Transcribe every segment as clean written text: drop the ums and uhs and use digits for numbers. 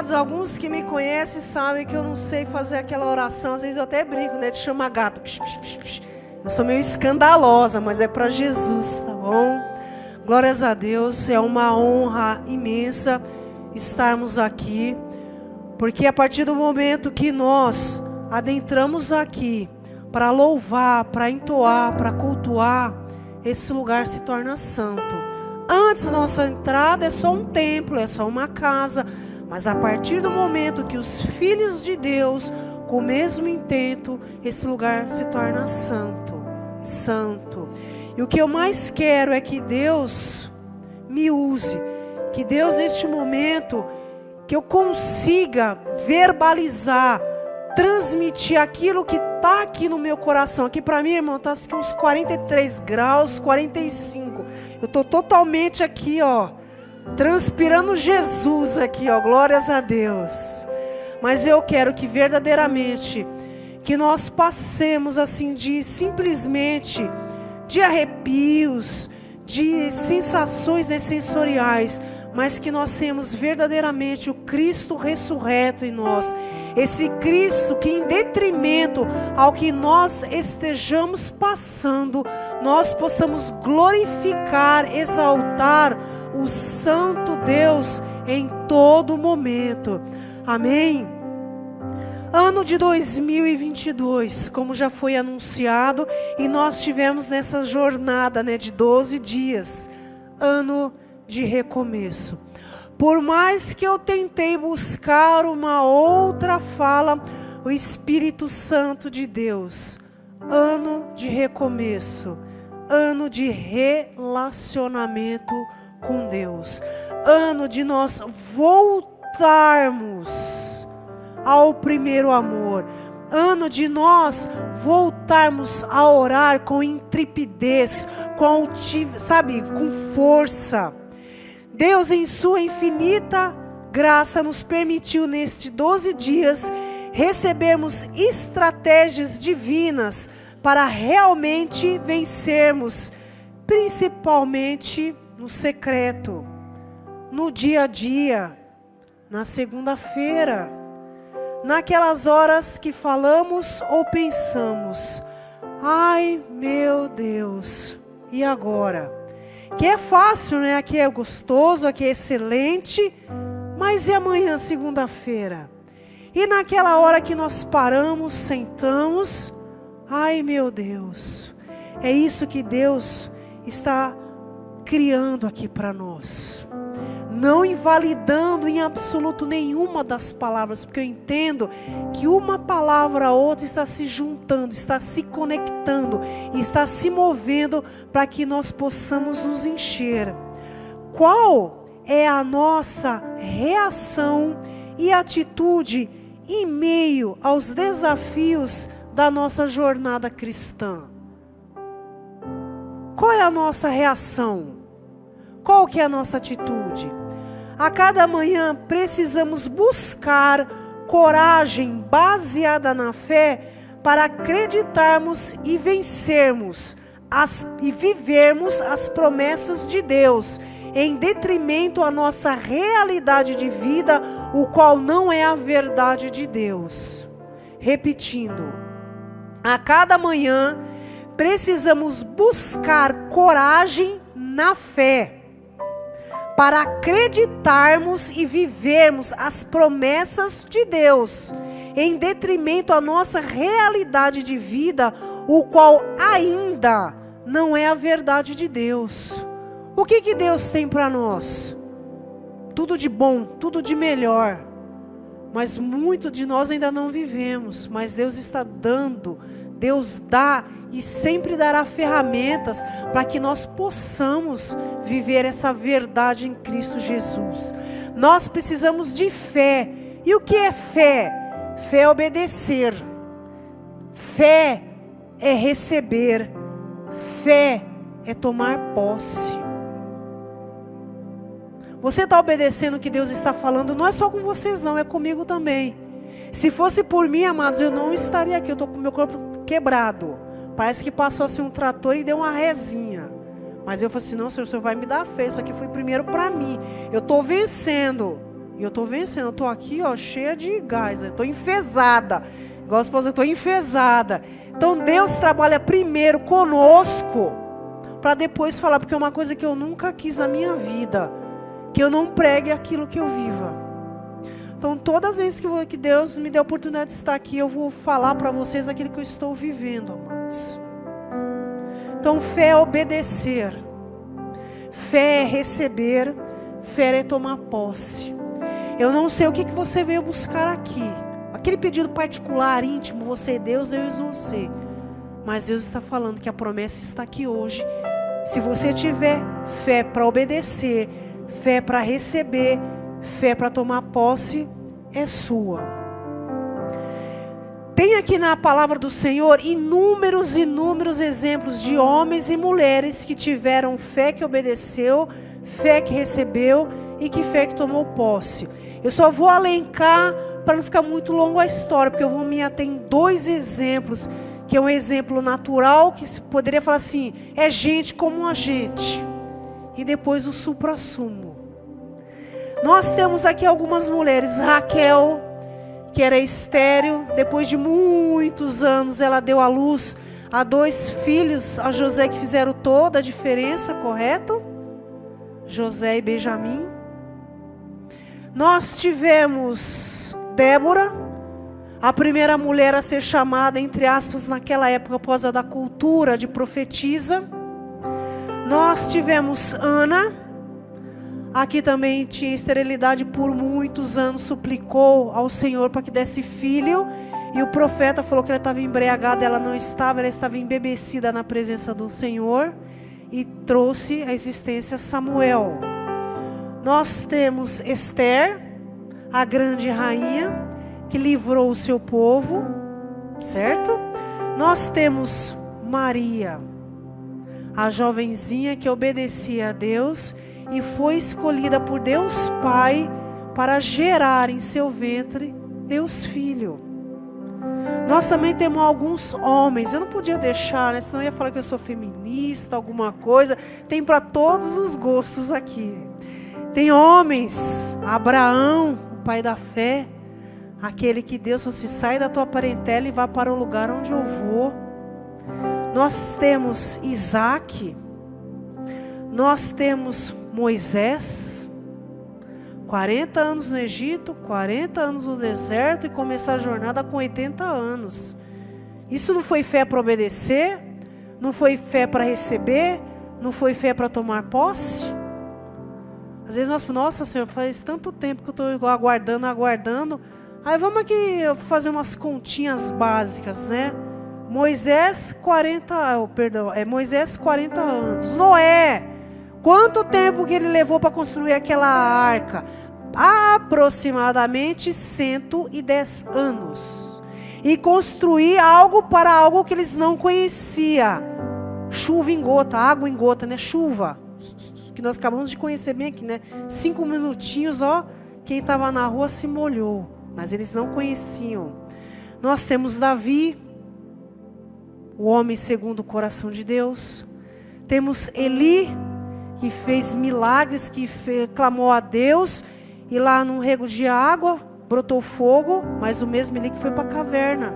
Amados, alguns que me conhecem sabem que eu não sei fazer aquela oração. Às vezes eu até brinco, né? De chamar gato. Psh, psh, psh, psh. Eu sou meio escandalosa, mas é para Jesus, tá bom? Glórias a Deus, é uma honra imensa estarmos aqui. Porque a partir do momento que nós adentramos aqui para louvar, para entoar, para cultuar, esse lugar se torna santo. Antes da nossa entrada é só um templo, é só uma casa. Mas a partir do momento que os filhos de Deus, com o mesmo intento, esse lugar se torna santo. Santo. E o que eu mais quero é que Deus me use. Que Deus neste momento, que eu consiga verbalizar, transmitir aquilo que está aqui no meu coração. Aqui para mim, irmão, está aqui uns 43 graus, 45. Eu estou totalmente aqui, ó, transpirando Jesus aqui, ó, glórias a Deus. Mas eu quero que verdadeiramente, que nós passemos assim de simplesmente, de arrepios, de sensações sensoriais, mas que nós temos verdadeiramente o Cristo ressurreto em nós. Esse Cristo que, em detrimento ao que nós estejamos passando, nós possamos glorificar, exaltar o Santo Deus em todo momento. Amém? Ano de 2022, como já foi anunciado, e nós tivemos nessa jornada, né, de 12 dias, ano de recomeço. Por mais que eu tentei buscar uma outra fala, o Espírito Santo de Deus, ano de recomeço, ano de relacionamento com Deus, ano de nós voltarmos ao primeiro amor, ano de nós voltarmos a orar com intrepidez, com força. Deus, em sua infinita graça, nos permitiu nestes 12 dias recebermos estratégias divinas para realmente vencermos, principalmente no secreto, no dia a dia, na segunda-feira, naquelas horas que falamos ou pensamos: ai meu Deus, e agora? Que é fácil, né? Aqui é gostoso, aqui é excelente, mas e amanhã, segunda-feira? E naquela hora que nós paramos, sentamos, ai meu Deus, é isso que Deus está criando aqui para nós. Não invalidando em absoluto nenhuma das palavras, porque eu entendo que uma palavra a outra está se juntando, está se conectando, está se movendo para que nós possamos nos encher. Qual é a nossa reação e atitude em meio aos desafios da nossa jornada cristã? Qual é a nossa reação? Qual que é a nossa atitude? A cada manhã precisamos buscar coragem baseada na fé para acreditarmos e vencermos e vivermos as promessas de Deus, em detrimento à nossa realidade de vida, o qual não é a verdade de Deus. Repetindo, a cada manhã precisamos buscar coragem na fé, para acreditarmos e vivermos as promessas de Deus, em detrimento à nossa realidade de vida, o qual ainda não é a verdade de Deus. O que Deus tem para nós? Tudo de bom, tudo de melhor, mas muito de nós ainda não vivemos, mas Deus está dando, Deus dá e sempre dará ferramentas para que nós possamos viver essa verdade em Cristo Jesus. Nós precisamos de fé. E o que é fé? Fé é obedecer. Fé é receber. Fé é tomar posse. Você está obedecendo o que Deus está falando? Não é só com vocês não, é comigo também. Se fosse por mim, amados, eu não estaria aqui. Eu estou com o meu corpo quebrado. Parece que passou assim um trator e deu uma rezinha. Mas eu falei assim, não, Senhor, o Senhor vai me dar fé. Isso aqui foi primeiro para mim. Eu estou vencendo. E eu estou vencendo, eu estou aqui, ó, cheia de gás, eu estou enfesada. Igual a esposa, eu estou enfesada. Então Deus trabalha primeiro conosco, para depois falar, porque é uma coisa que eu nunca quis na minha vida, que eu não pregue aquilo que eu viva. Então todas as vezes que Deus me deu a oportunidade de estar aqui, eu vou falar para vocês aquilo que eu estou vivendo, amados. Então fé é obedecer, fé é receber, fé é tomar posse. Eu não sei o que você veio buscar aqui, aquele pedido particular, íntimo, você é Deus, Deus é você. Mas Deus está falando que a promessa está aqui hoje. Se você tiver fé para obedecer, fé para receber, fé para tomar posse, é sua. Tem aqui na palavra do Senhor inúmeros exemplos de homens e mulheres que tiveram fé que obedeceu, fé que recebeu e que fé que tomou posse. Eu só vou alencar para não ficar muito longo a história, porque eu vou me ater em 2 exemplos, que é um exemplo natural, que se poderia falar assim, é gente como a gente. E depois o suprassumo. Nós temos aqui algumas mulheres, Raquel, que era estéril, depois de muitos anos ela deu à luz a 2 filhos, a José, que fizeram toda a diferença, correto? José e Benjamim. Nós tivemos Débora, a primeira mulher a ser chamada, entre aspas, naquela época, por causa da cultura de profetisa. Nós tivemos Ana, aqui também tinha esterilidade por muitos anos, suplicou ao Senhor para que desse filho. E o profeta falou que ela estava embriagada, ela não estava, ela estava embebecida na presença do Senhor. E trouxe à existência Samuel. Nós temos Esther, a grande rainha, que livrou o seu povo, certo? Nós temos Maria, a jovenzinha que obedecia a Deus e foi escolhida por Deus Pai para gerar em seu ventre Deus Filho. Nós também temos alguns homens, eu não podia deixar, né? Senão eu ia falar que eu sou feminista, alguma coisa. Tem para todos os gostos aqui. Tem homens, Abraão, o pai da fé, aquele que Deus falou assim, sai da tua parentela e vá para o lugar onde eu vou. Nós temos Isaac, nós temos Moisés, 40 anos no Egito, 40 anos no deserto e começar a jornada com 80 anos. Isso não foi fé para obedecer? Não foi fé para receber? Não foi fé para tomar posse? Às vezes nós, nossa Senhor, faz tanto tempo que eu estou aguardando. Aí vamos aqui fazer umas continhas básicas, né? Moisés 40 anos. Noé, quanto tempo que ele levou para construir aquela arca? Aproximadamente 110 anos. E construir algo para algo que eles não conheciam. Chuva em gota, água em gota, né? Chuva. Que nós acabamos de conhecer bem aqui, né? 5 minutinhos, ó. Quem estava na rua se molhou. Mas eles não conheciam. Nós temos Davi, o homem segundo o coração de Deus. Temos Eli, que fez milagres, que clamou a Deus. E lá num rego de água, brotou fogo. Mas o mesmo Eli que foi para a caverna.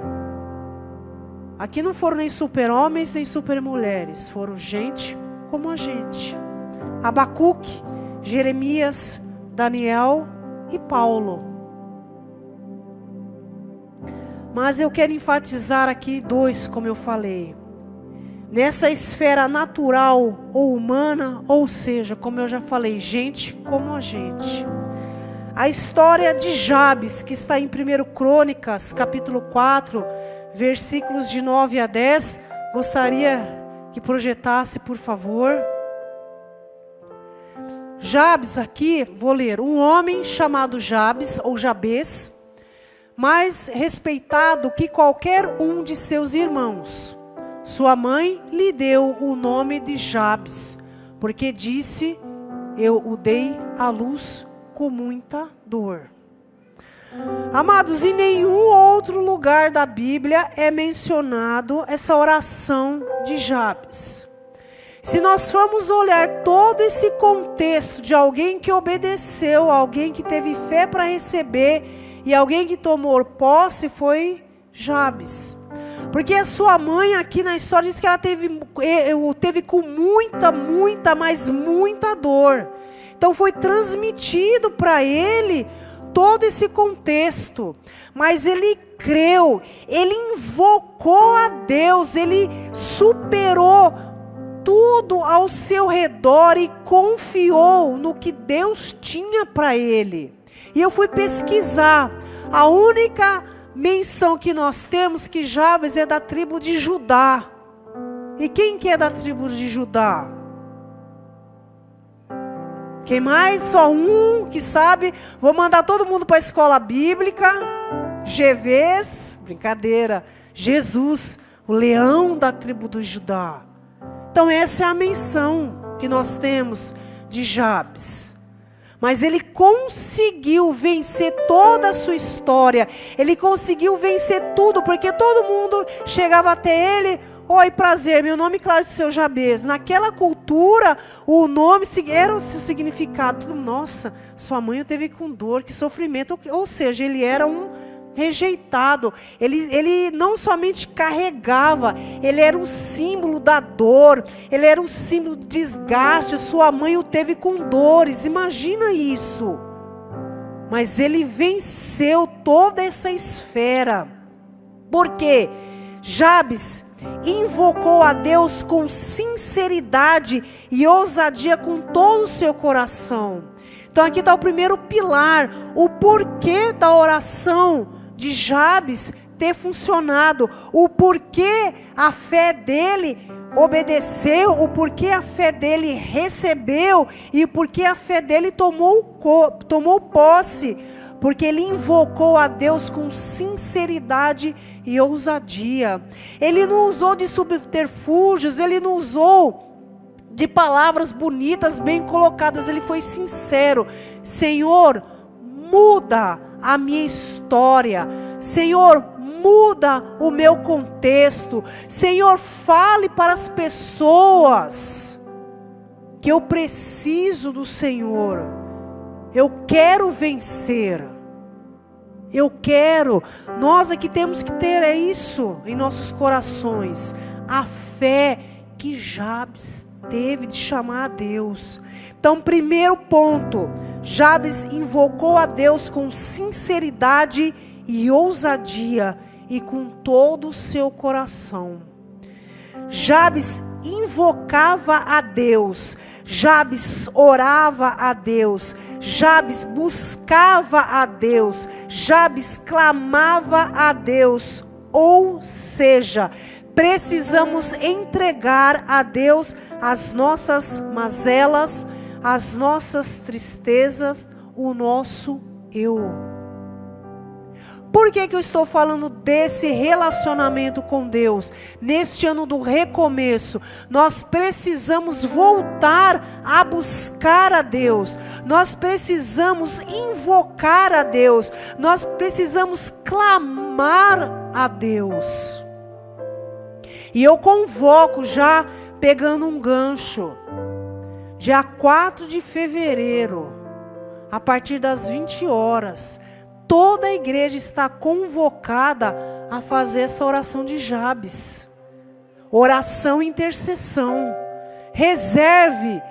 Aqui não foram nem super-homens, nem super-mulheres. Foram gente como a gente. Abacuque, Jeremias, Daniel e Paulo. Mas eu quero enfatizar aqui 2, como eu falei. Nessa esfera natural ou humana, ou seja, como eu já falei, gente como a gente. A história de Jabes, que está em 1 Crônicas, capítulo 4, versículos de 9 a 10. Gostaria que projetasse, por favor. Jabes aqui, vou ler. Um homem chamado Jabes, ou Jabes, mais respeitado que qualquer um de seus irmãos. Sua mãe lhe deu o nome de Jabes, porque disse, eu o dei à luz com muita dor. Amados, em nenhum outro lugar da Bíblia é mencionado essa oração de Jabes. Se nós formos olhar todo esse contexto de alguém que obedeceu, alguém que teve fé para receber e alguém que tomou posse, foi Jabes. Porque a sua mãe aqui na história diz que ela teve com muita dor. Então foi transmitido para ele todo esse contexto. Mas ele creu, ele invocou a Deus, ele superou tudo ao seu redor e confiou no que Deus tinha para ele. E eu fui pesquisar. A única menção que nós temos que Jabes é da tribo de Judá. E quem que é da tribo de Judá? Quem mais? Só um que sabe. Vou mandar todo mundo para a escola bíblica. GVs, brincadeira. Jesus, o leão da tribo de Judá. Então essa é a menção que nós temos de Jabes. Mas ele conseguiu vencer toda a sua história. Ele conseguiu vencer tudo, porque todo mundo chegava até ele. Oi, prazer, meu nome é Cláudio Seu Jabes. Naquela cultura, o nome era o seu significado. Nossa, sua mãe teve com dor, que sofrimento. Ou seja, ele era um rejeitado. Ele não somente carregava, ele era um símbolo da dor, ele era um símbolo do desgaste. Sua mãe o teve com dores, imagina isso. Mas ele venceu toda essa esfera. Por quê? Jabes invocou a Deus com sinceridade e ousadia com todo o seu coração. Então aqui está o primeiro pilar, o porquê da oração de Jabes ter funcionado, o porquê a fé dele obedeceu, o porquê a fé dele recebeu e o porquê a fé dele tomou posse, porque ele invocou a Deus com sinceridade e ousadia. Ele não usou de subterfúgios, ele não usou de palavras bonitas, bem colocadas, ele foi sincero. Senhor, muda a minha história. Senhor, muda o meu contexto. Senhor, fale para as pessoas que eu preciso do Senhor. Eu quero vencer. Eu quero. Nós aqui temos que ter isso em nossos corações. A fé que Jabes teve de chamar a Deus. Então, primeiro ponto, Jabes invocou a Deus com sinceridade e ousadia e com todo o seu coração. Jabes invocava a Deus, Jabes orava a Deus, Jabes buscava a Deus, Jabes clamava a Deus. Ou seja, precisamos entregar a Deus as nossas mazelas, as nossas tristezas, o nosso eu. Por que eu estou falando desse relacionamento com Deus? Neste ano do recomeço, nós precisamos voltar a buscar a Deus. Nós precisamos invocar a Deus. Nós precisamos clamar a Deus. E eu convoco, já pegando um gancho, dia 4 de fevereiro, a partir das 20 horas, toda a igreja está convocada a fazer essa oração de Jabes. Oração e intercessão. Reserve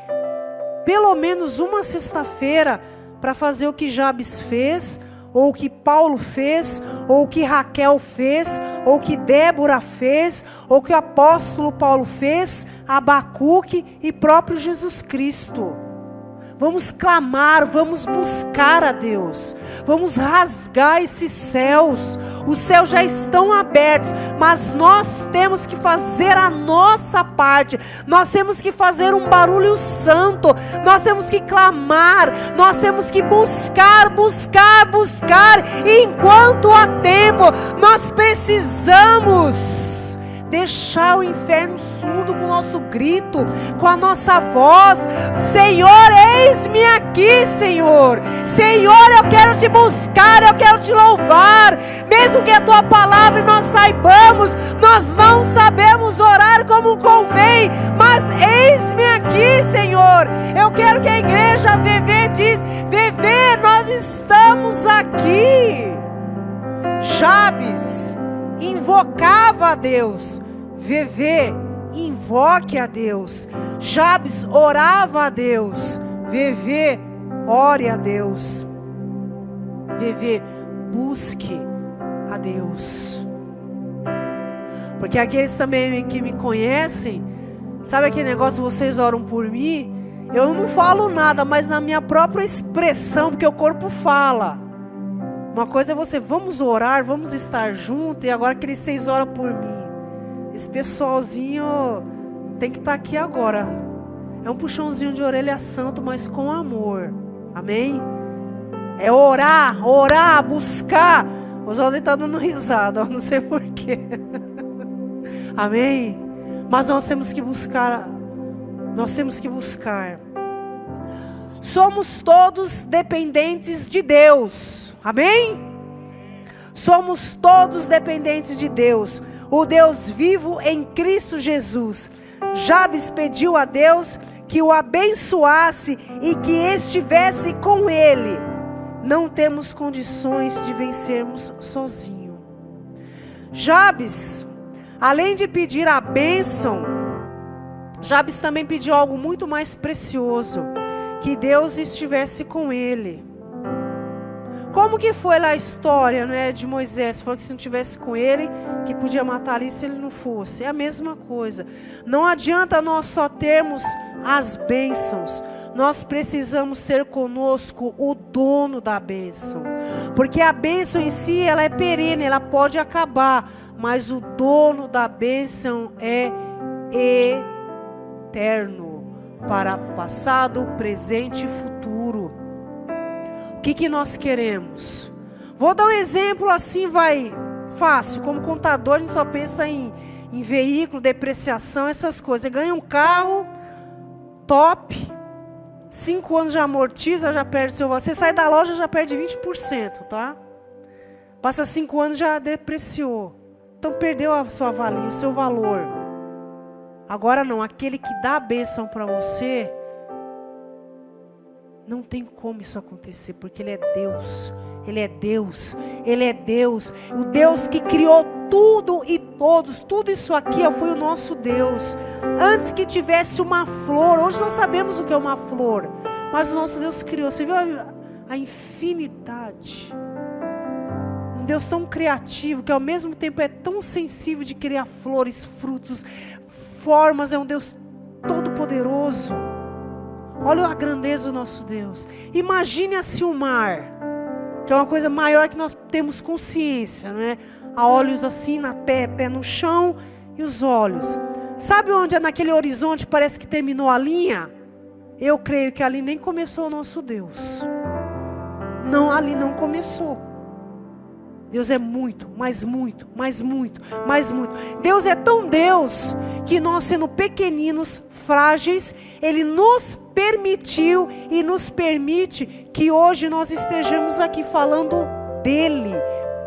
pelo menos uma sexta-feira para fazer o que Jabes fez, ou o que Paulo fez, ou o que Raquel fez, ou o que Débora fez, ou o que o apóstolo Paulo fez, Abacuque e próprio Jesus Cristo. Vamos clamar, vamos buscar a Deus. Vamos rasgar esses céus. Os céus já estão abertos, mas nós temos que fazer a nossa parte. Nós temos que fazer um barulho santo. Nós temos que clamar. Nós temos que buscar, buscar, buscar. E enquanto há tempo, nós precisamos deixar o inferno surdo com o nosso grito, com a nossa voz. Senhor, eis-me aqui, Senhor. Senhor, eu quero te buscar, eu quero te louvar. Mesmo com que a tua palavra nós saibamos. Nós não sabemos orar como convém, mas eis-me aqui, Senhor. Eu quero que a igreja VV diz: VV, nós estamos aqui. Jabes invocava a Deus. VV, invoque a Deus. Jabes orava a Deus. VV, ore a Deus. VV, busque a Deus. Porque aqueles também que me conhecem, sabe aquele negócio, vocês oram por mim? Eu não falo nada, mas na minha própria expressão, porque o corpo fala. Uma coisa é você, vamos orar, vamos estar juntos, e agora aqueles 6 oram por mim. Esse pessoalzinho tem que estar aqui agora. É um puxãozinho de orelha santo, mas com amor. Amém? É orar, buscar. O Oswaldo está dando risada, eu não sei porquê. Amém? Mas nós temos que buscar. Somos todos dependentes de Deus. Amém? Somos todos dependentes de Deus. O Deus vivo em Cristo Jesus. Jabes pediu a Deus que o abençoasse e que estivesse com ele. Não temos condições de vencermos sozinho. Jabes, além de pedir a bênção, Jabes também pediu algo muito mais precioso: que Deus estivesse com ele. Como que foi lá a história, né, de Moisés? Falou que se não estivesse com ele, que podia matar ali se ele não fosse. É a mesma coisa. Não adianta nós só termos as bênçãos. Nós precisamos ser conosco o dono da bênção. Porque a bênção em si, ela é perene, ela pode acabar. Mas o dono da bênção é eterno. Para passado, presente e futuro. O que nós queremos? Vou dar um exemplo assim, vai fácil. Como contador, a gente só pensa em veículo, depreciação, essas coisas. Você ganha um carro top, 5 anos já amortiza, já perde seu valor. Você sai da loja, já perde 20%, tá? Passa 5 anos, já depreciou. Então perdeu a sua valia, o seu valor. Agora não, aquele que dá a bênção para você, não tem como isso acontecer, porque Ele é Deus. Ele é Deus. Ele é Deus. O Deus que criou tudo e todos. Tudo isso aqui foi o nosso Deus. Antes que tivesse uma flor. Hoje nós sabemos o que é uma flor. Mas o nosso Deus criou. Você viu a infinidade. Um Deus tão criativo, que ao mesmo tempo é tão sensível de criar flores, frutos, formas. É um Deus todo poderoso. Olha a grandeza do nosso Deus. Imagine-se o mar, que é uma coisa maior que nós temos consciência, né? Há olhos assim, pé no chão e os olhos. Sabe onde é naquele horizonte parece que terminou a linha? Eu creio que ali nem começou o nosso Deus. Não, ali não começou. Deus é muito, mas muito, mas muito, mas muito. Deus é tão Deus que nós, sendo pequeninos, frágeis, Ele nos permitiu e nos permite que hoje nós estejamos aqui falando dEle,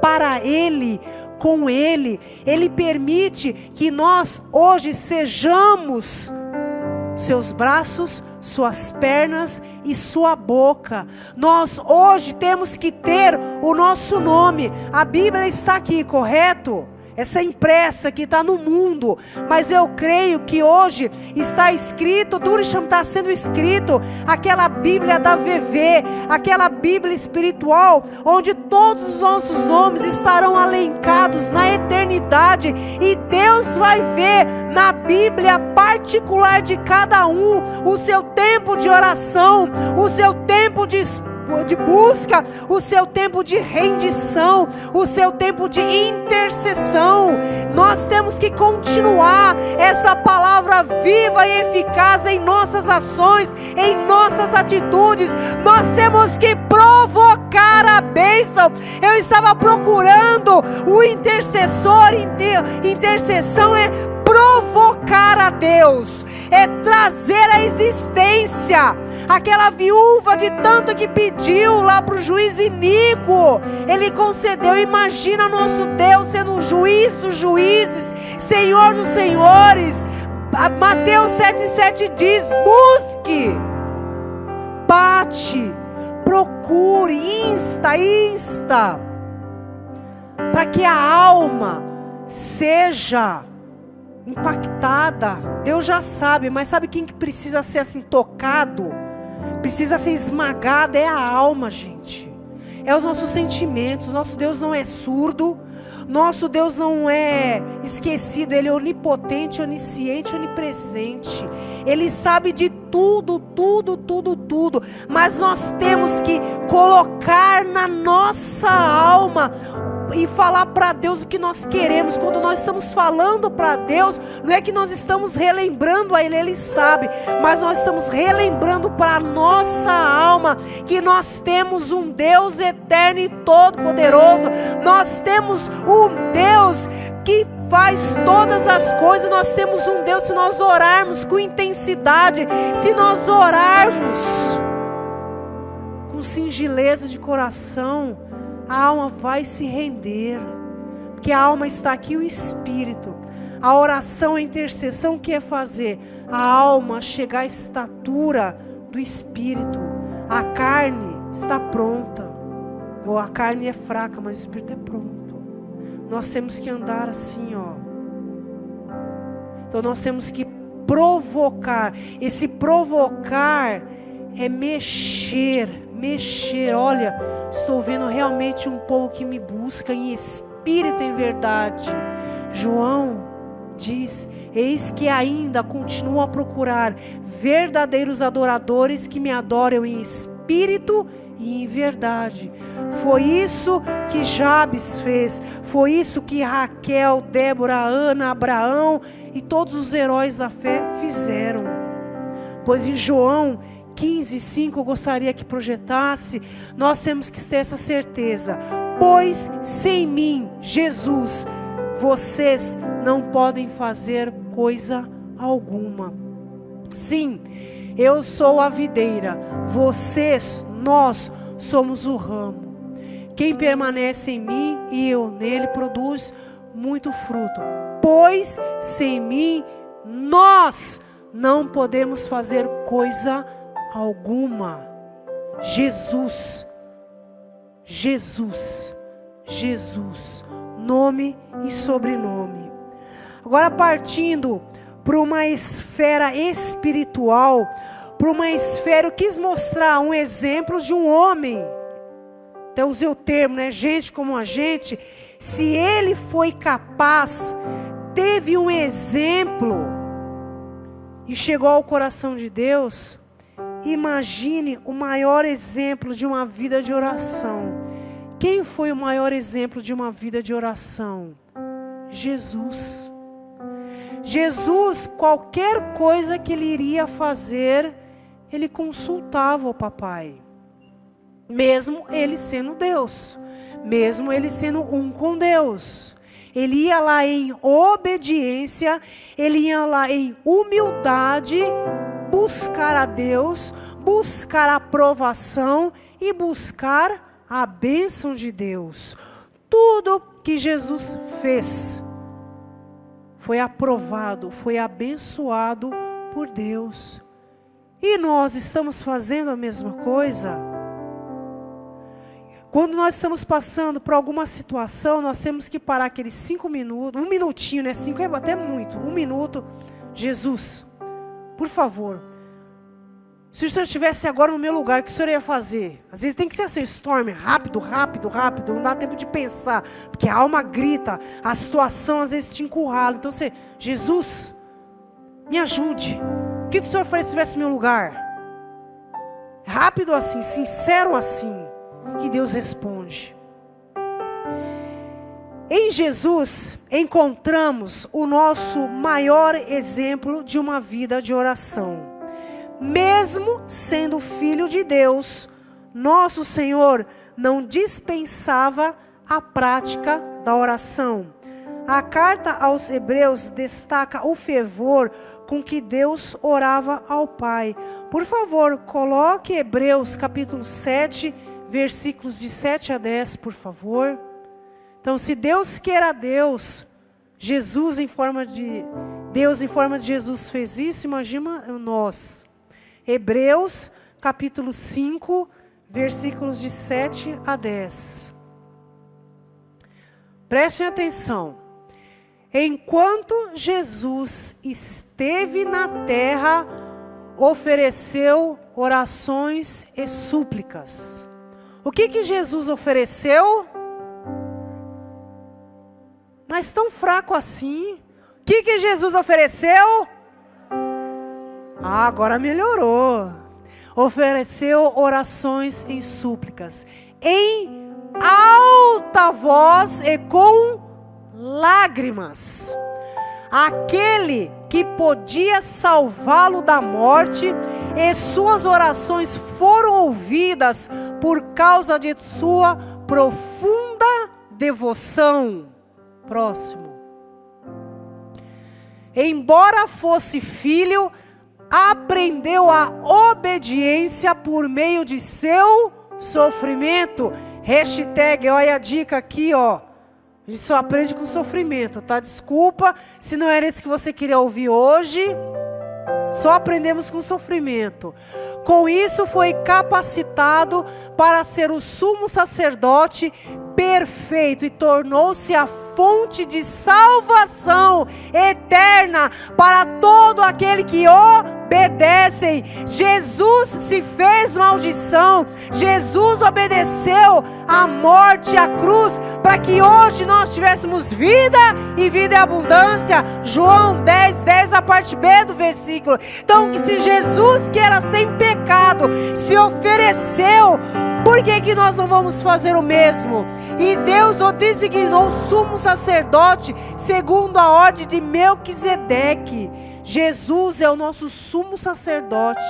para Ele, com Ele. Ele permite que nós hoje sejamos seus braços, suas pernas e sua boca. Nós hoje temos que ter o nosso nome. A Bíblia está aqui, correto? Essa impressa que está no mundo. Mas eu creio que hoje está escrito, Durisham, está sendo escrito aquela Bíblia da VV, aquela Bíblia espiritual, onde todos os nossos nomes estarão alencados na eternidade. E Deus vai ver na Bíblia particular de cada um o seu tempo de oração, o seu tempo de busca, o seu tempo de rendição, o seu tempo de intercessão. Nós temos que continuar essa palavra viva e eficaz em nossas ações, em nossas atitudes. Nós temos que provocar a bênção. Eu estava procurando o intercessor. Intercessão é provocar provocar a Deus, é trazer à existência. Aquela viúva de tanto que pediu lá para o juiz iníquo, Ele concedeu. Imagina nosso Deus sendo o juiz dos juízes, Senhor dos senhores. Mateus 7,7 diz: busque, bate, procure, insta, para que a alma seja impactada. Deus já sabe, mas sabe quem que precisa ser assim tocado? Precisa ser esmagada, é a alma, gente. É os nossos sentimentos. Nosso Deus não é surdo. Nosso Deus não é esquecido. Ele é onipotente, onisciente, onipresente. Ele sabe de tudo. Mas nós temos que colocar na nossa alma e falar para Deus o que nós queremos. Quando nós estamos falando para Deus, não é que nós estamos relembrando a Ele, Ele sabe, mas nós estamos relembrando para a nossa alma que nós temos um Deus eterno e todo-poderoso. Nós temos um Deus que faz todas as coisas. Nós temos um Deus, se nós orarmos com intensidade, se nós orarmos com singeleza de coração, a alma vai se render, porque a alma está aqui, o espírito. A oração, a intercessão, o que é fazer? A alma chegar à estatura do espírito. A carne está pronta, ou a carne é fraca, mas o espírito é pronto. Nós temos que andar assim, ó. Então nós temos que provocar. Esse provocar é mexer. Olha, estou vendo realmente um povo que me busca em espírito e em verdade. João diz: eis que ainda continuo a procurar verdadeiros adoradores que me adoram em espírito e em verdade. Foi isso que Jabes fez. Foi isso que Raquel, Débora, Ana, Abraão e todos os heróis da fé fizeram. Pois em João 15:5 eu gostaria que projetasse. Nós temos que ter essa certeza: pois sem mim, Jesus, vocês não podem fazer coisa alguma. Sim, eu sou a videira, vocês, nós somos o ramo. Quem permanece em mim e eu nele produz muito fruto. Pois sem mim nós não podemos fazer coisa alguma. Jesus, nome e sobrenome. Agora partindo para uma esfera espiritual, para uma esfera, eu quis mostrar um exemplo de um homem, até usei o termo, né? Gente como a gente, se ele foi capaz, teve um exemplo e chegou ao coração de Deus, imagine o maior exemplo de uma vida de oração. Quem foi o maior exemplo de uma vida de oração? Jesus. Jesus, qualquer coisa que ele iria fazer, ele consultava o papai. Mesmo ele sendo Deus, mesmo ele sendo um com Deus. Ele ia lá em obediência, ele ia lá em humildade, buscar a Deus, buscar a aprovação e buscar a bênção de Deus. Tudo que Jesus fez foi aprovado, foi abençoado por Deus. E nós estamos fazendo a mesma coisa? Quando nós estamos passando por alguma situação, nós temos que parar aqueles 5 minutos, 1 minutinho, né? 5 é até muito, 1 minuto. Jesus, por favor, se o senhor estivesse agora no meu lugar, o que o senhor ia fazer? Às vezes tem que ser assim, storm, rápido, não dá tempo de pensar, porque a alma grita, a situação às vezes te encurrala. Então você, Jesus, me ajude. O que o senhor faria se estivesse no meu lugar? Rápido assim, sincero assim. E Deus responde. Em Jesus encontramos o nosso maior exemplo de uma vida de oração. Mesmo sendo filho de Deus, nosso Senhor não dispensava a prática da oração. A carta aos Hebreus destaca o fervor com que Deus orava ao Pai. Por favor, coloque Hebreus capítulo 7, versículos de 7 a 10, por favor. Então, se Deus que era Deus, Deus em forma de Jesus fez isso, imagina nós. Hebreus capítulo 5, versículos de 7 a 10. Prestem atenção. Enquanto Jesus esteve na terra, ofereceu orações e súplicas. O que Jesus ofereceu? Mas tão fraco assim. O que Jesus ofereceu? Agora melhorou. Ofereceu orações e súplicas em alta voz e com lágrimas. Aquele que podia salvá-lo da morte, e suas orações foram ouvidas por causa de sua profunda devoção. Próximo. Embora fosse filho, aprendeu a obediência por meio de seu sofrimento. Hashtag, olha a dica aqui, ó. A gente só aprende com sofrimento, tá? Desculpa se não era isso que você queria ouvir hoje. Só aprendemos com sofrimento. Com isso foi capacitado para ser o sumo sacerdote perfeito e tornou-se a fonte de salvação eterna para todo aquele que obedecem. Jesus se fez maldição. Jesus obedeceu à morte, à cruz, para que hoje nós tivéssemos vida e vida em abundância. João 10, 10, a parte B do versículo. Então, que se Jesus, que era sem pecado, se ofereceu, por que nós não vamos fazer o mesmo? E Deus o designou sumo sacerdote segundo a ordem de Melquisedeque. Jesus é o nosso sumo sacerdote.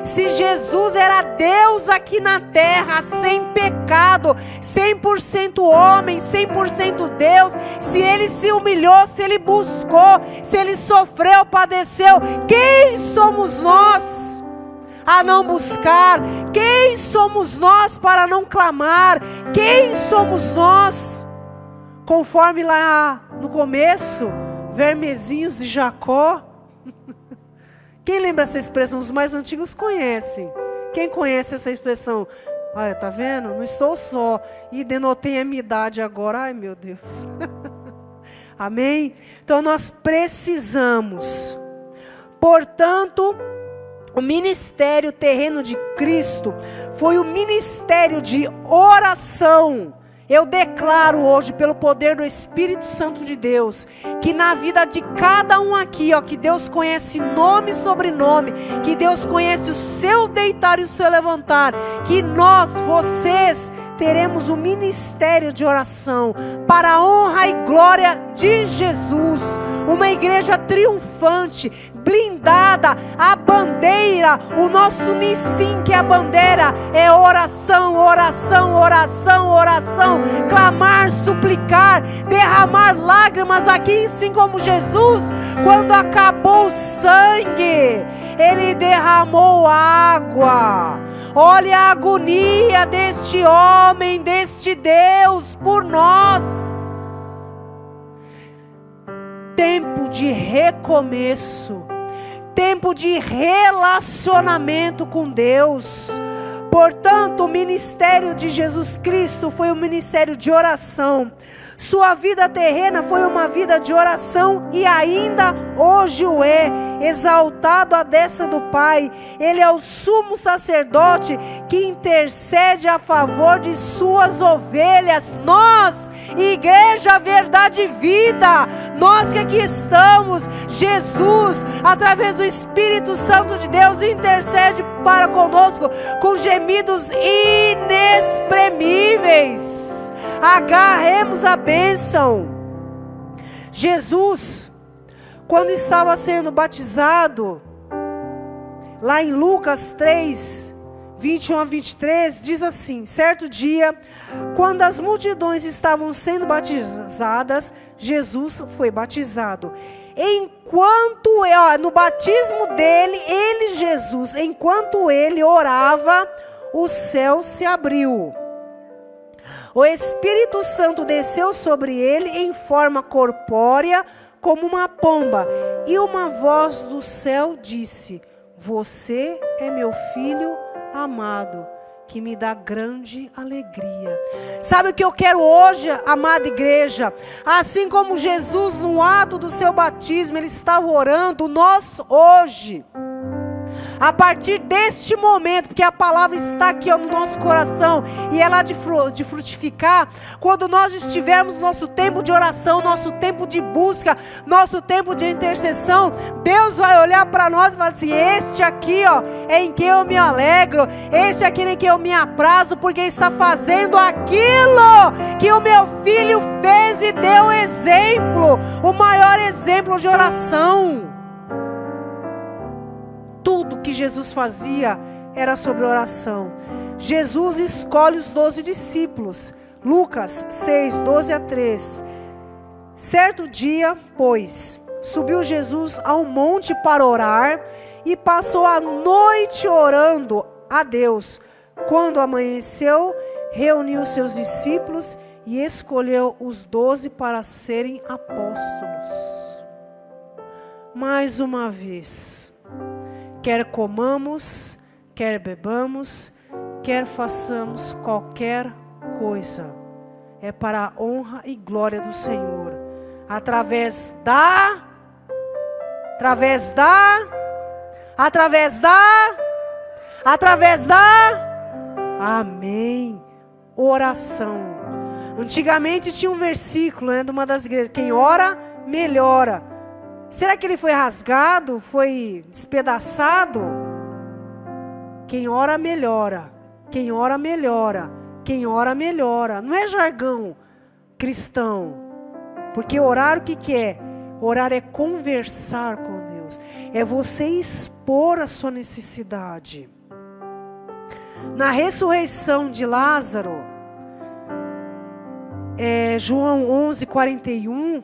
Se Jesus era Deus aqui na terra, sem pecado, 100% homem, 100% Deus, se Ele se humilhou, se Ele buscou, se Ele sofreu, padeceu, quem somos nós a não buscar? Quem somos nós para não clamar? Quem somos nós? Conforme lá no começo, vermezinhos de Jacó. Quem lembra essa expressão? Os mais antigos conhecem. Quem conhece essa expressão? Olha, tá vendo? Não estou só. E denotei a minha idade agora. Ai, meu Deus. Amém? Então nós precisamos. Portanto, o ministério terreno de Cristo foi o ministério de oração. Eu declaro hoje, pelo poder do Espírito Santo de Deus, que na vida de cada um aqui, ó, que Deus conhece nome e sobrenome, que Deus conhece o seu deitar e o seu levantar, que nós, vocês, teremos o ministério de oração para a honra e glória de Jesus. Uma igreja triunfante, blindada, a bandeira, o nosso Nissim, que é a bandeira, é oração, oração, oração, oração, clamar, suplicar, derramar lágrimas aqui, assim como Jesus, quando acabou o sangue, Ele derramou água. Olha a agonia deste homem, deste Deus por nós. Tempo de recomeço, tempo de relacionamento com Deus. Portanto, o ministério de Jesus Cristo foi um ministério de oração. Sua vida terrena foi uma vida de oração e ainda hoje o é, exaltado à destra do Pai. Ele é o sumo sacerdote que intercede a favor de suas ovelhas. Nós, Igreja Verdade e Vida, nós que aqui estamos, Jesus, através do Espírito Santo de Deus, intercede para conosco com gemidos inexprimíveis. Agarremos a bênção. Jesus, quando estava sendo batizado, lá em Lucas 3, 21 a 23, diz assim: certo dia, quando as multidões estavam sendo batizadas, Jesus foi batizado. No batismo dele, Jesus, enquanto ele orava, o céu se abriu. O Espírito Santo desceu sobre ele em forma corpórea, como uma pomba, e uma voz do céu disse: você é meu filho amado, que me dá grande alegria. Sabe o que eu quero hoje, amada igreja? Assim como Jesus, no ato do seu batismo, ele estava orando, nós hoje, a partir deste momento, porque a palavra está aqui no nosso coração e ela há de frutificar, quando nós estivermos no nosso tempo de oração, nosso tempo de busca, nosso tempo de intercessão, Deus vai olhar para nós e vai dizer: este aqui é em quem eu me alegro, este aqui em quem eu me aprazo, porque está fazendo aquilo que o meu filho fez e deu exemplo, o maior exemplo de oração. Tudo que Jesus fazia era sobre oração. Jesus escolhe os 12 discípulos. Lucas 6, 12 a 3. Certo dia, pois, subiu Jesus ao monte para orar e passou a noite orando a Deus. Quando amanheceu, reuniu seus discípulos e escolheu os 12 para serem apóstolos. Mais uma vez, quer comamos, quer bebamos, quer façamos qualquer coisa, é para a honra e glória do Senhor, através da amém, oração. Antigamente tinha um versículo, de uma das igrejas: quem ora, melhora. Será que ele foi rasgado? Foi despedaçado? Quem ora, melhora. Quem ora, melhora. Quem ora, melhora. Não é jargão cristão. Porque orar o que é? Orar é conversar com Deus. É você expor a sua necessidade. Na ressurreição de Lázaro, João 11, 41...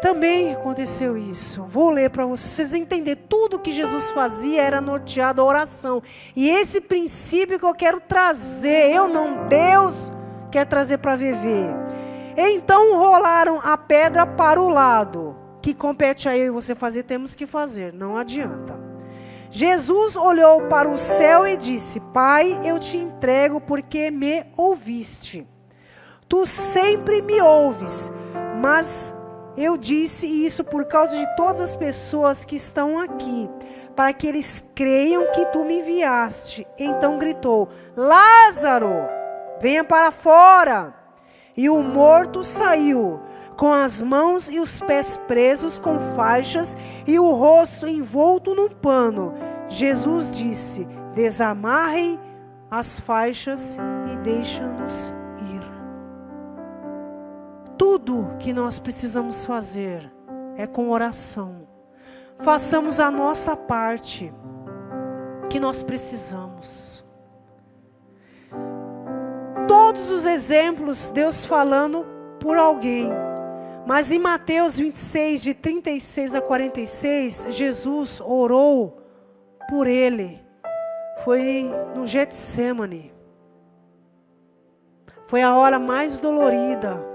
também aconteceu isso. Vou ler para vocês entenderem. Tudo que Jesus fazia era norteado a oração. E esse princípio que eu quero trazer, Deus quer trazer para viver. Então rolaram a pedra para o lado. Que compete a eu e você fazer, temos que fazer. Não adianta. Jesus olhou para o céu e disse: Pai, eu te entrego porque me ouviste. Tu sempre me ouves, mas eu disse isso por causa de todas as pessoas que estão aqui, para que eles creiam que tu me enviaste. Então gritou: Lázaro, venha para fora. E o morto saiu, com as mãos e os pés presos com faixas e o rosto envolto num pano. Jesus disse: desamarrem as faixas e deixem-nos ir. Tudo que nós precisamos fazer é com oração. Façamos a nossa parte que nós precisamos. Todos os exemplos, Deus falando por alguém. Mas em Mateus 26, de 36 a 46, Jesus orou por ele. Foi no Getsêmani. Foi a hora mais dolorida.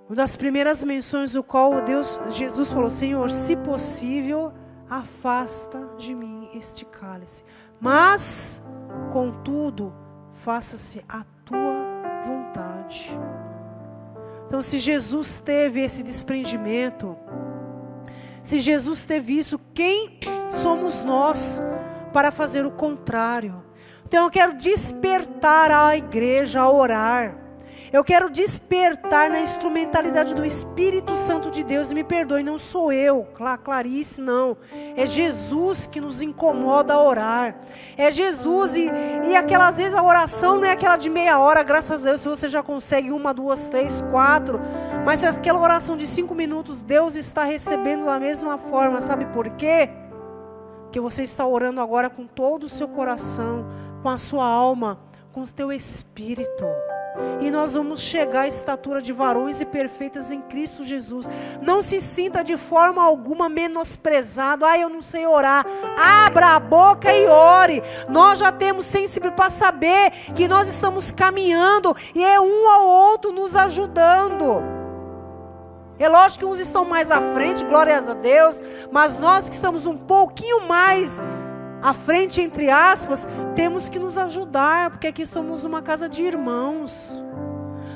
Uma das primeiras menções do qual Jesus falou: Senhor, se possível, afasta de mim este cálice. Mas, contudo, faça-se a tua vontade. Então, se Jesus teve esse desprendimento, se Jesus teve isso, quem somos nós para fazer o contrário? Então, eu quero despertar a igreja a orar. Eu quero despertar na instrumentalidade do Espírito Santo de Deus. E me perdoe, não sou eu, Clarice, não. É Jesus que nos incomoda a orar. É Jesus e aquelas vezes a oração não é aquela de meia hora, graças a Deus, se você já consegue 1, 2, 3, 4. Mas se aquela oração de 5 minutos, Deus está recebendo da mesma forma. Sabe por quê? Porque você está orando agora com todo o seu coração, com a sua alma, com o teu espírito. E nós vamos chegar à estatura de varões e perfeitas em Cristo Jesus. Não se sinta de forma alguma menosprezado. Eu não sei orar. Abra a boca e ore. Nós já temos sensibilidade para saber que nós estamos caminhando e é um ao outro nos ajudando. É lógico que uns estão mais à frente, glórias a Deus, mas nós que estamos um pouquinho mais à frente, entre aspas, temos que nos ajudar, porque aqui somos uma casa de irmãos.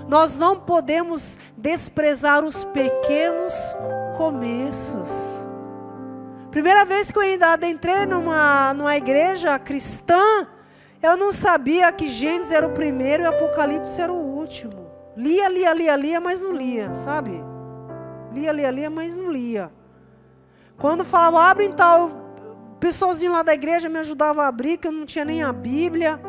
Nós não podemos desprezar os pequenos começos. Primeira vez que eu ainda adentrei numa igreja cristã, eu não sabia que Gênesis era o primeiro e Apocalipse era o último. Lia, mas não lia, sabe? Lia, mas não lia. Quando falava, abre em tal, o pessoalzinho lá da igreja me ajudava a abrir, que eu não tinha nem a Bíblia.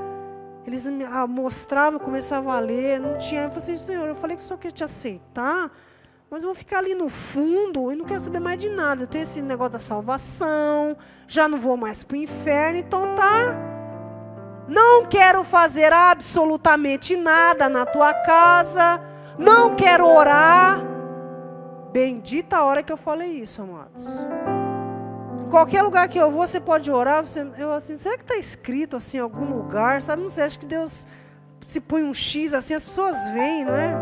Eles me mostravam, eu começava a ler, não tinha. Eu falei assim, Senhor, eu falei que só queria te aceitar, mas eu vou ficar ali no fundo e não quero saber mais de nada. Eu tenho esse negócio da salvação, já não vou mais para o inferno, então tá. Não quero fazer absolutamente nada na tua casa, não quero orar. Bendita a hora que eu falei isso, amados. Qualquer lugar que eu vou, você pode orar. Será que está escrito assim em algum lugar? Sabe, não sei, acho que Deus se põe um X assim, as pessoas veem, não é?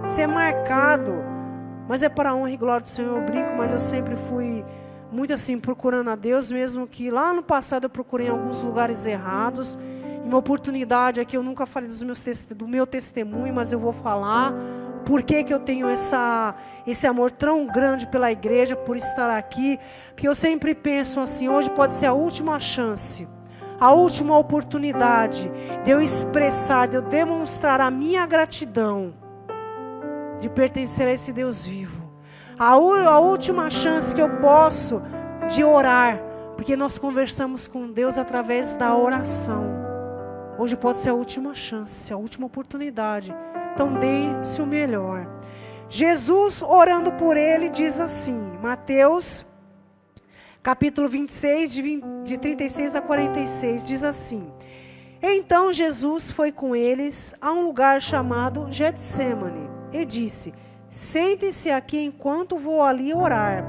Isso é marcado. Mas é para a honra e glória do Senhor, eu brinco, mas eu sempre fui muito assim, procurando a Deus, mesmo que lá no passado eu procurei em alguns lugares errados. Em uma oportunidade aqui, eu nunca falei do meu testemunho, mas eu vou falar. Por que eu tenho esse amor tão grande pela igreja, por estar aqui? Porque eu sempre penso assim, hoje pode ser a última chance, a última oportunidade de eu expressar, de eu demonstrar a minha gratidão de pertencer a esse Deus vivo. A última chance que eu posso de orar, porque nós conversamos com Deus através da oração. Hoje pode ser a última chance, a última oportunidade. Então dê-se o melhor. Jesus, orando por ele, diz assim, Mateus, capítulo 26, de 36 a 46, diz assim: Então Jesus foi com eles a um lugar chamado Getsêmani e disse, sente-se aqui enquanto vou ali orar.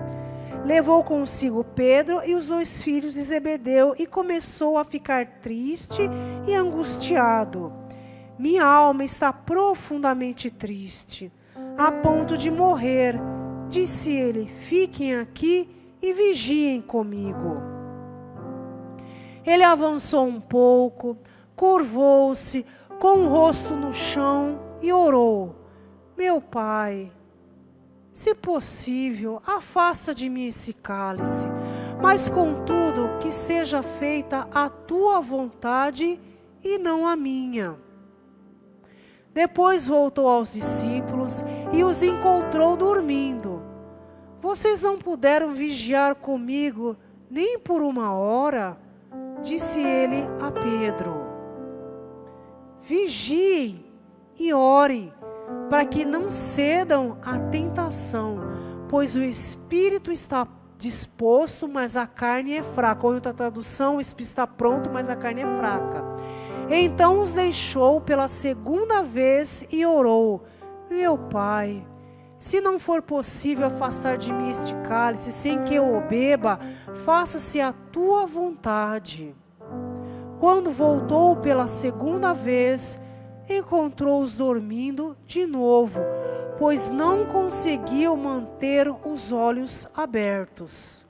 Levou consigo Pedro e os 2 filhos de Zebedeu e começou a ficar triste e angustiado. Minha alma está profundamente triste, a ponto de morrer. Disse ele, fiquem aqui e vigiem comigo. Ele avançou um pouco, curvou-se com o rosto no chão e orou. Meu Pai, se possível, afasta de mim esse cálice, mas contudo que seja feita a tua vontade e não a minha. Depois voltou aos discípulos e os encontrou dormindo. Vocês não puderam vigiar comigo nem por 1 hora? Disse ele a Pedro. Vigiem e orem, para que não cedam à tentação, pois o espírito está disposto, mas a carne é fraca. Ou em outra tradução, o espírito está pronto, mas a carne é fraca. Então os deixou pela 2ª vez e orou. Meu Pai, se não for possível afastar de mim este cálice, sem que eu o beba, faça-se a tua vontade. Quando voltou pela 2ª vez, encontrou-os dormindo de novo, pois não conseguiam manter os olhos abertos.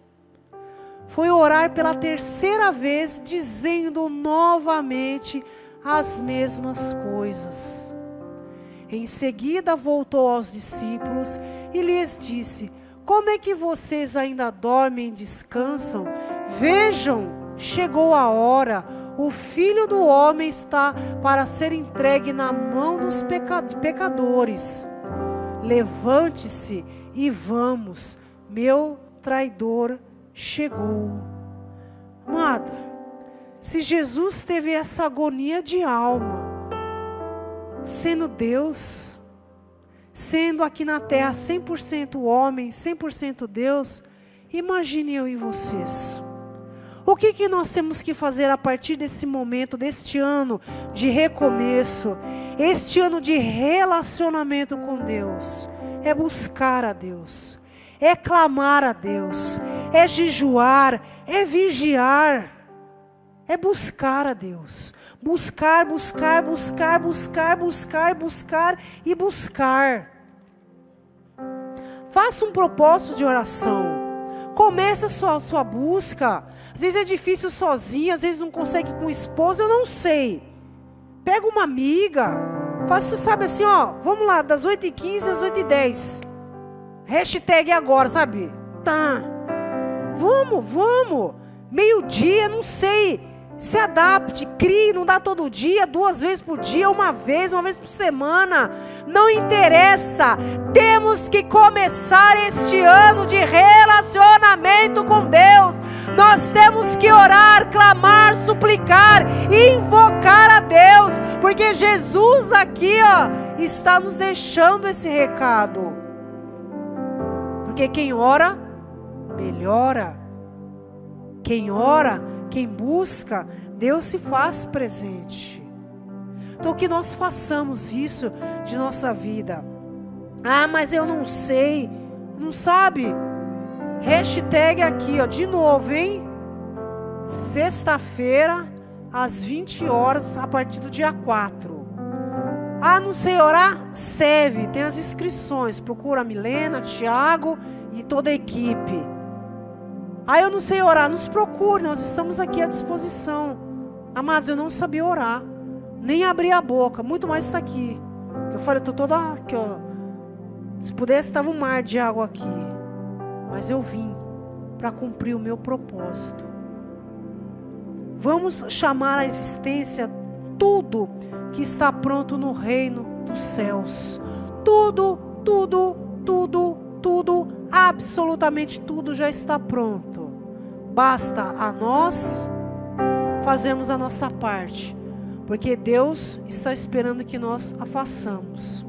Foi orar pela 3ª vez, dizendo novamente as mesmas coisas. Em seguida voltou aos discípulos e lhes disse, como é que vocês ainda dormem e descansam? Vejam, chegou a hora, o Filho do Homem está para ser entregue na mão dos pecadores. Levante-se e vamos, meu traidor chegou. Amada, se Jesus teve essa agonia de alma, sendo Deus, sendo aqui na terra 100% homem, 100% Deus, imagine eu e vocês. O que nós temos que fazer a partir desse momento, deste ano de recomeço, este ano de relacionamento com Deus? É buscar a Deus, é clamar a Deus, é jejuar, é vigiar, é buscar a Deus. Buscar, buscar, buscar, buscar, buscar, buscar e buscar. Faça um propósito de oração. Comece a sua busca. Às vezes é difícil sozinho, às vezes não consegue com o esposo, eu não sei. Pega uma amiga, faça, sabe assim, ó, vamos lá, das 8h15 às 8h10. Hashtag agora, sabe? Tá. Vamos. Meio-dia, não sei. Se adapte, crie, não dá todo dia, 2 vezes por dia, uma vez por semana. Não interessa. Temos que começar este ano de relacionamento com Deus. Nós temos que orar, clamar, suplicar, invocar a Deus. Porque Jesus aqui, ó, está nos deixando esse recado. Porque quem ora, melhora. Quem ora, quem busca, Deus se faz presente. Então que nós façamos isso de nossa vida. Ah, mas eu não sei. Não sabe? Hashtag aqui, ó, de novo, hein? Sexta-feira, às 20 horas, a partir do dia 4. Ah, não sei orar? Serve, tem as inscrições. Procura a Milena, Tiago e toda a equipe. Ah, eu não sei orar, nos procure, nós estamos aqui à disposição. Amados, eu não sabia orar, nem abrir a boca, muito mais está aqui. Eu falei, eu estou toda aqui, ó. Se pudesse, estava um mar de água aqui. Mas eu vim para cumprir o meu propósito. Vamos chamar à existência tudo que está pronto no reino dos céus. Tudo, absolutamente tudo já está pronto. Basta a nós fazermos a nossa parte, porque Deus está esperando que nós a façamos.